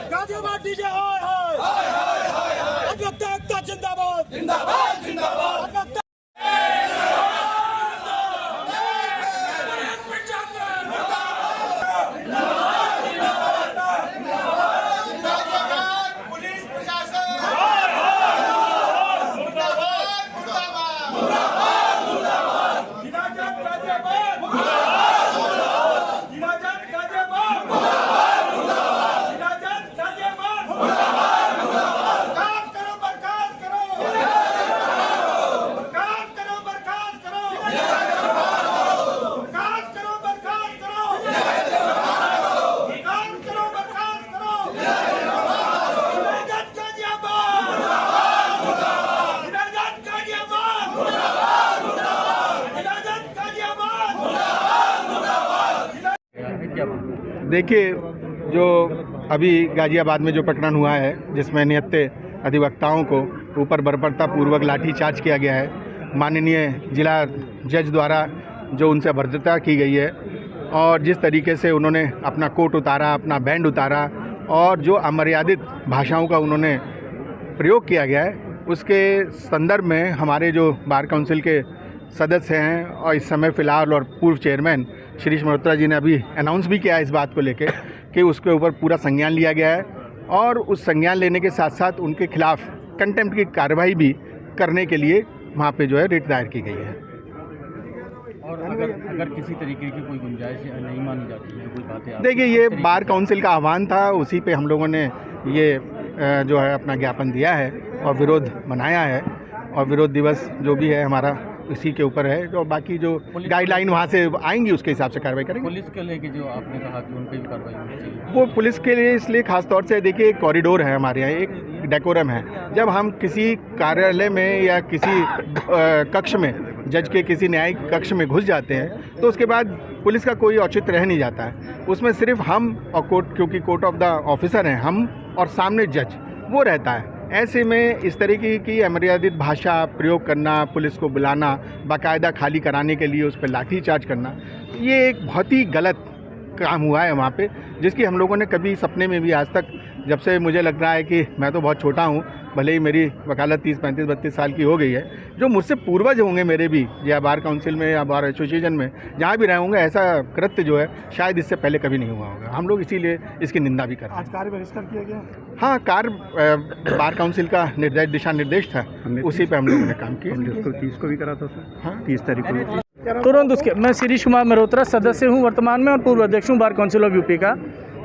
Ghaziabad DJ हाय हाय जिंदाबाद जिंदाबाद जिंदाबाद पुलिस प्रशासन देखिए, जो अभी गाजियाबाद में जो प्रकरण हुआ है जिसमें निहत्थे अधिवक्ताओं को ऊपर बर्बरता पूर्वक लाठीचार्ज किया गया है, माननीय जिला जज द्वारा जो उनसे अभद्रता की गई है और जिस तरीके से उन्होंने अपना कोट उतारा, अपना बैंड उतारा और जो अमर्यादित भाषाओं का उन्होंने प्रयोग किया गया है, उसके संदर्भ में हमारे जो बार काउंसिल के सदस्य हैं और इस समय फ़िलहाल और पूर्व चेयरमैन शिरीष मल्होत्रा जी ने अभी अनाउंस भी किया है इस बात को लेके कि उसके ऊपर पूरा संज्ञान लिया गया है और उस संज्ञान लेने के साथ साथ उनके खिलाफ कंटेम्प्ट की कार्रवाई भी करने के लिए वहाँ पे जो है रिट दायर की गई है। और अगर किसी तरीके की कोई गुंजाइश नहीं मानी जाती है, कोई बातें, देखिए, ये बार काउंसिल का आह्वान था, उसी पे हम लोगों ने ये जो है अपना ज्ञापन दिया है और विरोध मनाया है और विरोध दिवस जो भी है हमारा इसी के ऊपर है। जो बाकी जो गाइडलाइन वहाँ से आएंगी उसके हिसाब से कार्रवाई करेंगे। पुलिस के लेके जो आपने कहा कि उन पर भी कार्रवाई होनी चाहिए, वो पुलिस के लिए इसलिए खास तौर से देखिए, एक कॉरिडोर है हमारे यहाँ, एक डेकोरम है। जब हम किसी कार्यालय में या किसी कक्ष में, जज के किसी न्यायिक कक्ष में घुस जाते हैं तो उसके बाद पुलिस का कोई औचित्य रह नहीं जाता है। उसमें सिर्फ हम और कोर्ट, क्योंकि कोर्ट ऑफ द ऑफिसर हैं हम, और सामने जज वो रहता है। ऐसे में इस तरीके की अमर्यादित भाषा प्रयोग करना, पुलिस को बुलाना, बाकायदा खाली कराने के लिए उस पर लाठीचार्ज करना, ये एक बहुत ही गलत काम हुआ है वहाँ पे, जिसकी हम लोगों ने कभी सपने में भी आज तक, जब से मुझे लग रहा है कि मैं तो बहुत छोटा हूँ, भले ही मेरी वकालत 30, 35, 32 साल की हो गई है, जो मुझसे पूर्वज होंगे मेरे भी, या बार काउंसिल में या बार एसोसिएशन में जहाँ भी रहे होंगे, ऐसा कृत्य जो है शायद इससे पहले कभी नहीं हुआ होगा। हम लोग इसीलिए इसकी निंदा भी कर रहे हैं। आज कार्य बहिष्कार किया गया? हाँ, कार्य बार काउंसिल का निर्देश, दिशा निर्देश था, उसी पे हम लोगों ने काम किया। 30 को भी करा था सर। हाँ, 30 तारीख को तुरंत उसके, मैं शिरीष कुमार मल्होत्रा सदस्य हूं वर्तमान में और पूर्व अध्यक्ष हूं बार काउंसिल ऑफ यूपी का।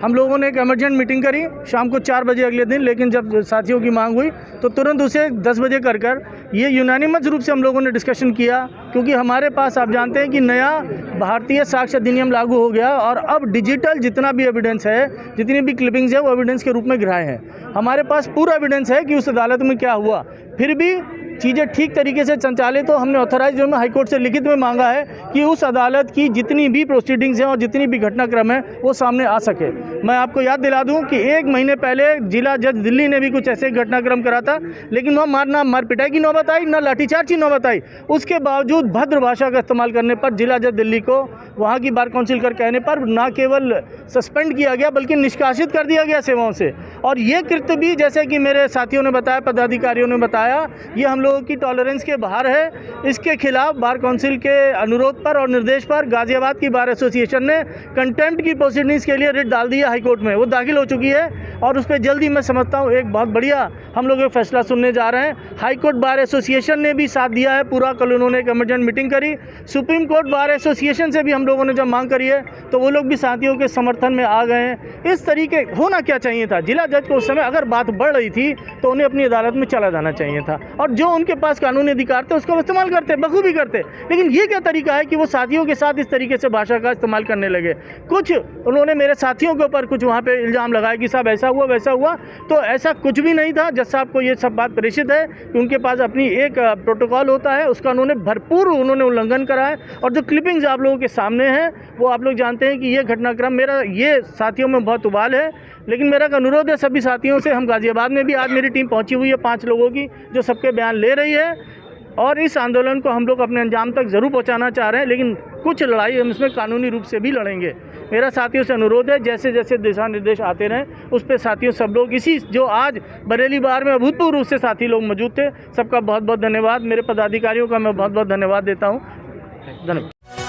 हम लोगों ने एक एमरजेंट मीटिंग करी शाम को 4 बजे अगले दिन, लेकिन जब साथियों की मांग हुई तो तुरंत उसे 10 बजे कर ये यूनानिमस रूप से हम लोगों ने डिस्कशन किया, क्योंकि हमारे पास आप जानते हैं कि नया भारतीय साक्ष्य अधिनियम लागू हो गया और अब डिजिटल जितना भी एविडेंस है, जितनी भी क्लिपिंग्स है, वो एविडेंस के रूप में ग्राह्य है। हमारे पास पूरा एविडेंस है कि उस अदालत में क्या हुआ, फिर भी चीज़ें ठीक तरीके से संचालित हो। हमने ऑथराइज जो में हाईकोर्ट से लिखित में मांगा है कि उस अदालत की जितनी भी प्रोसीडिंग्स हैं और जितनी भी घटनाक्रम है वो सामने आ सके। मैं आपको याद दिला दूं कि 1 महीने पहले जिला जज दिल्ली ने भी कुछ ऐसे घटनाक्रम करा था, लेकिन वहाँ ना मार पिटाई की नौबत आई, ना लाठीचार्ज की नौबत आई। उसके बावजूद भद्र भाषा का इस्तेमाल करने पर जिला जज दिल्ली को वहाँ की बार काउंसिल कर कहने पर ना केवल सस्पेंड किया गया बल्कि निष्कासित कर दिया गया सेवाओं से। और ये कृत्य भी, जैसे कि मेरे साथियों ने बताया, पदाधिकारियों ने बताया, ये हम लोगों की टॉलरेंस के बाहर है। इसके खिलाफ बार काउंसिल के अनुरोध पर और निर्देश पर गाजियाबाद की बार एसोसिएशन ने कंटेम्प्ट की प्रोसीडिंग्स के लिए रिट डाल दिया हाईकोर्ट में। वो दाखिल हो चुकी है और उस पर जल्दी, मैं समझता हूँ, एक बहुत बढ़िया हम लोग एक फैसला सुनने जा रहे हैं। हाईकोर्ट बार एसोसिएशन ने भी साथ दिया है पूरा। कल उन्होंने एक एमरजेंट मीटिंग करी। सुप्रीम कोर्ट बार एसोसिएशन से भी हम लोगों ने जब मांग करी है तो वो लोग भी साथियों के समर्थन में आ गए हैं। इस तरीके होना क्या चाहिए था, जिला जज को उस समय अगर बात बढ़ रही थी तो उन्हें अपनी अदालत में चला जाना चाहिए था। और जो उनके पास कानूनी अधिकार थे उसका वो इस्तेमाल करते, बखूबी करते। लेकिन ये क्या तरीका है कि वो साथियों के साथ इस तरीके से भाषा का इस्तेमाल करने लगे। कुछ उन्होंने मेरे साथियों के ऊपर कुछ वहाँ पे इल्ज़ाम लगाया कि साहब ऐसा हुआ वैसा हुआ, तो ऐसा कुछ भी नहीं था। जज साहब को ये सब बात प्रेषित है कि उनके पास अपनी एक प्रोटोकॉल होता है, उसका उन्होंने भरपूर उल्लंघन करा है। और जो क्लिपिंग्स आप लोगों के सामने हैं वो आप लोग जानते हैं कि ये घटनाक्रम मेरा ये साथियों में बहुत उबाल है। लेकिन मेरा एक अनुरोध है सभी साथियों से, हम गाज़ियाबाद में भी आज मेरी टीम पहुंची हुई है 5 लोगों की, जो सबके बयान ले रही है और इस आंदोलन को हम लोग अपने अंजाम तक ज़रूर पहुंचाना चाह रहे हैं। लेकिन कुछ लड़ाई हम इसमें कानूनी रूप से भी लड़ेंगे। मेरा साथियों से अनुरोध है जैसे जैसे दिशा निर्देश आते रहें उस पर साथियों सब लोग इसी जो आज बरेली बार में अभूतपूर्व रूप से साथी लोग मौजूद थे, सबका बहुत बहुत धन्यवाद। मेरे पदाधिकारियों का मैं बहुत बहुत धन्यवाद देता हूँ। धन्यवाद।